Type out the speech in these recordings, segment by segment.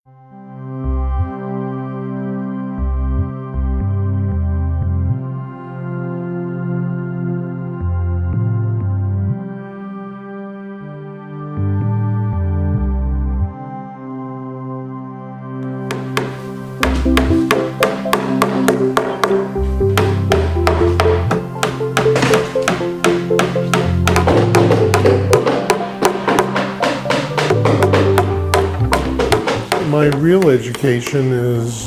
My real education is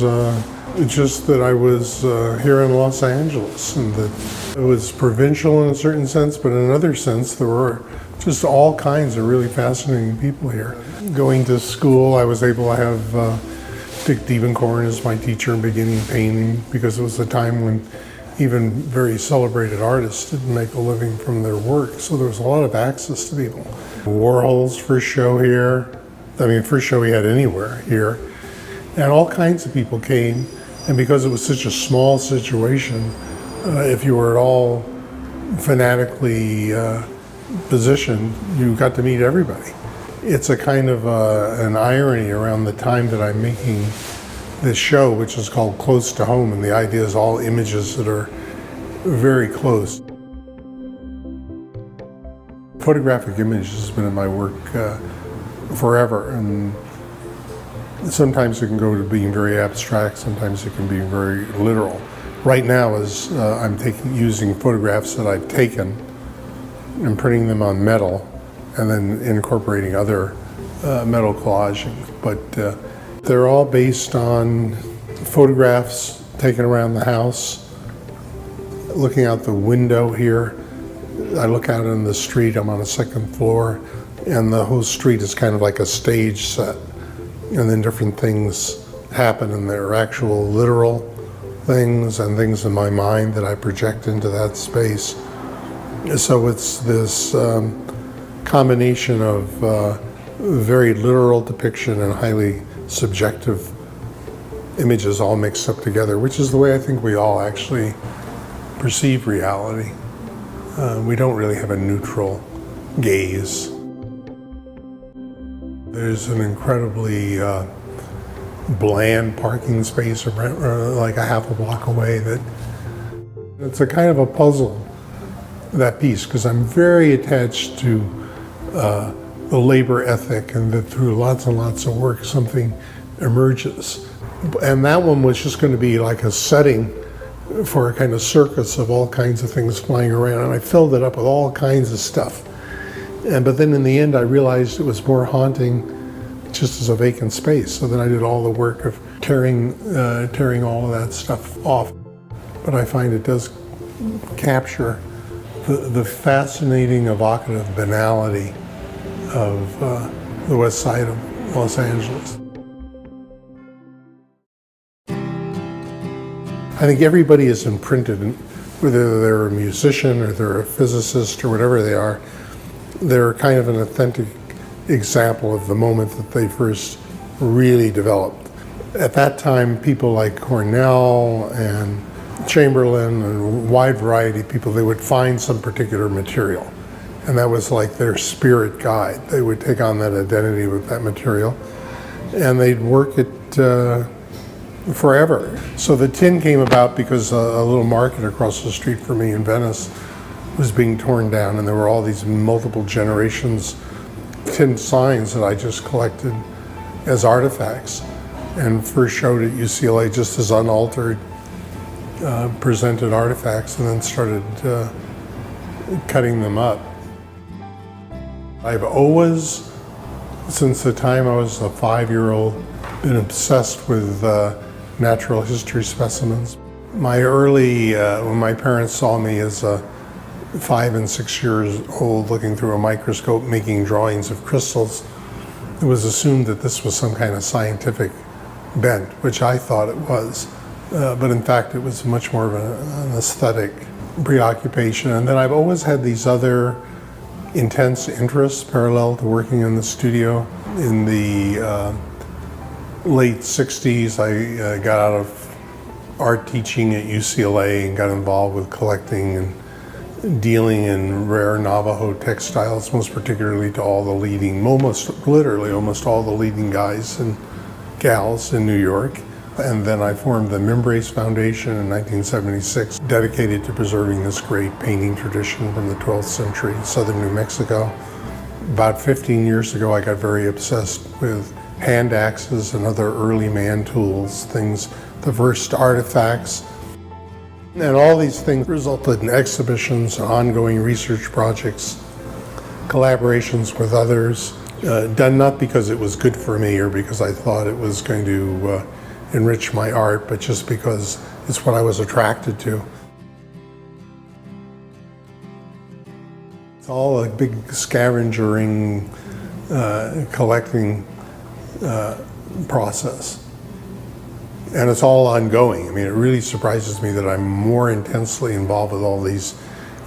just that I was here in Los Angeles, and that it was provincial in a certain sense, but in another sense there were just all kinds of really fascinating people here. Going to school, I was able to have Dick Diebenkorn as my teacher in beginning painting, because it was a time when even very celebrated artists didn't make a living from their work, so there was a lot of access to people. Warhol's first show here, first show he had anywhere here, and all kinds of people came, and because it was such a small situation, if you were at all fanatically positioned, you got to meet everybody. It's a kind of an irony around the time that I'm making this show, which is called Close to Home, and the idea is all images that are very close. Photographic image has been in my work forever, and sometimes it can go to being very abstract, sometimes it can be very literal. Right now is I'm using photographs that I've taken and printing them on metal and then incorporating other metal collaging, but they're all based on photographs taken around the house. Looking out the window here, I look out on the street, I'm on a second floor, and the whole street is kind of like a stage set. And then different things happen, and there are actual literal things and things in my mind that I project into that space. So it's this combination of very literal depiction and highly subjective images all mixed up together, which is the way I think we all actually perceive reality. We don't really have a neutral gaze. There's an incredibly bland parking space like a half a block away. That it's a kind of a puzzle, that piece, because I'm very attached to the labor ethic, and that through lots and lots of work something emerges. And that one was just going to be like a setting for a kind of circus of all kinds of things flying around, and I filled it up with all kinds of stuff. But then in the end I realized it was more haunting just as a vacant space, so then I did all the work of tearing all of that stuff off. But I find it does capture the fascinating, evocative banality of the west side of Los Angeles. I think everybody is imprinted, whether they're a musician or they're a physicist or whatever they are, they're kind of an authentic example of the moment that they first really developed. At that time, people like Cornell and Chamberlain and a wide variety of people, they would find some particular material, and that was like their spirit guide. They would take on that identity with that material, and they'd work it forever. So the tin came about because a little market across the street from me in Venice was being torn down, and there were all these multiple generations tin signs that I just collected as artifacts and first showed at UCLA just as unaltered presented artifacts, and then started cutting them up. I've always, since the time I was a 5-year-old, been obsessed with natural history specimens. My early, when my parents saw me as a 5 and 6 years old looking through a microscope making drawings of crystals, it was assumed that this was some kind of scientific bent, which I thought it was. But in fact, it was much more of an aesthetic preoccupation. And then I've always had these other intense interests parallel to working in the studio. In the late 60s, I got out of art teaching at UCLA and got involved with collecting and dealing in rare Navajo textiles, most particularly to all the leading, almost all the leading guys in gals in New York. And then I formed the Membrace Foundation in 1976, dedicated to preserving this great painting tradition from the 12th century in southern New Mexico. About 15 years ago, I got very obsessed with hand axes and other early man tools, things, the first artifacts. And all these things resulted in exhibitions, ongoing research projects, collaborations with others, done not because it was good for me or because I thought it was going to enrich my art, but just because it's what I was attracted to. It's all a big scavengering, collecting process. And it's all ongoing. I mean, it really surprises me that I'm more intensely involved with all these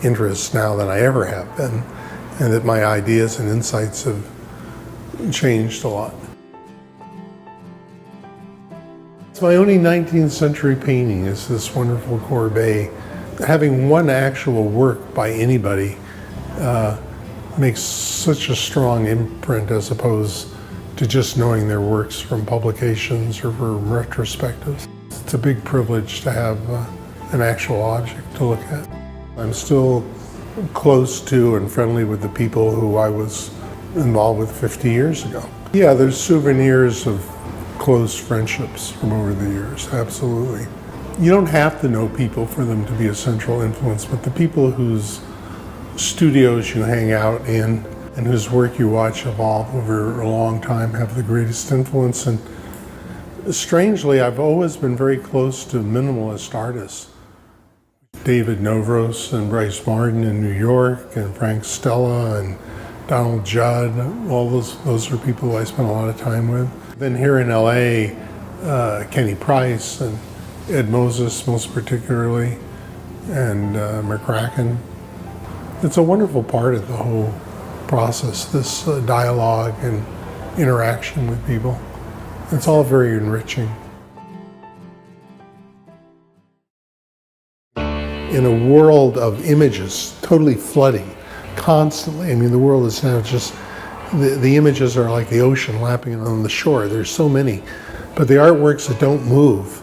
interests now than I ever have been, and that my ideas and insights have changed a lot. It's my only 19th century painting is this wonderful Courbet. Having one actual work by anybody makes such a strong imprint as opposed to just knowing their works from publications or from retrospectives. It's a big privilege to have an actual object to look at. I'm still close to and friendly with the people who I was involved with 50 years ago. Yeah, there's souvenirs of close friendships from over the years, absolutely. You don't have to know people for them to be a central influence, but the people whose studios you hang out in and whose work you watch evolve over a long time have the greatest influence. And strangely, I've always been very close to minimalist artists. David Novros and Bryce Martin in New York, and Frank Stella and Donald Judd, all those are people I spent a lot of time with. Then here in LA, Kenny Price and Ed Moses most particularly, and McCracken. It's a wonderful part of the whole process, this dialogue and interaction with people. It's all very enriching. In a world of images totally flooding constantly, I mean, the world is now just, the images are like the ocean lapping on the shore. There's so many. But the artworks that don't move,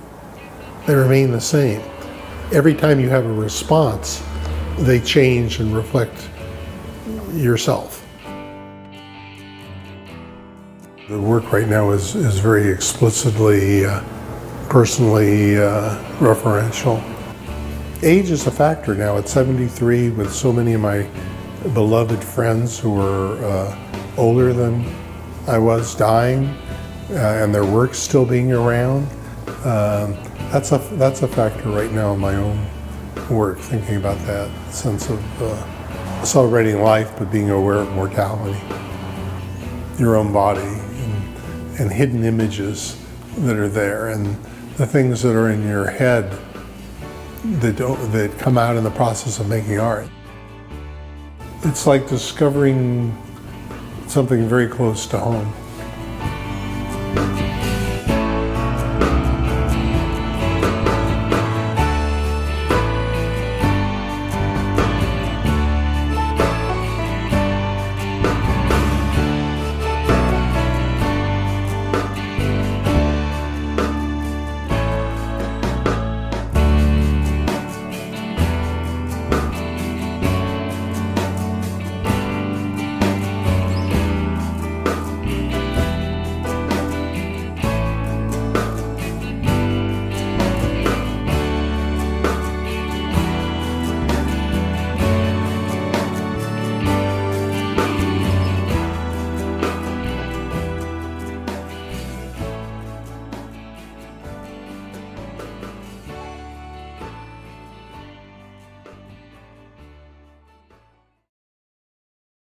they remain the same. Every time you have a response, they change and reflect yourself. The work right now is very explicitly, personally referential. Age is a factor now. At 73, with so many of my beloved friends who are older than I was dying, and their work still being around, that's a factor right now in my own work, thinking about that sense of celebrating life but being aware of mortality, your own body, and hidden images that are there, and the things that are in your head that come out in the process of making art. It's like discovering something very close to home.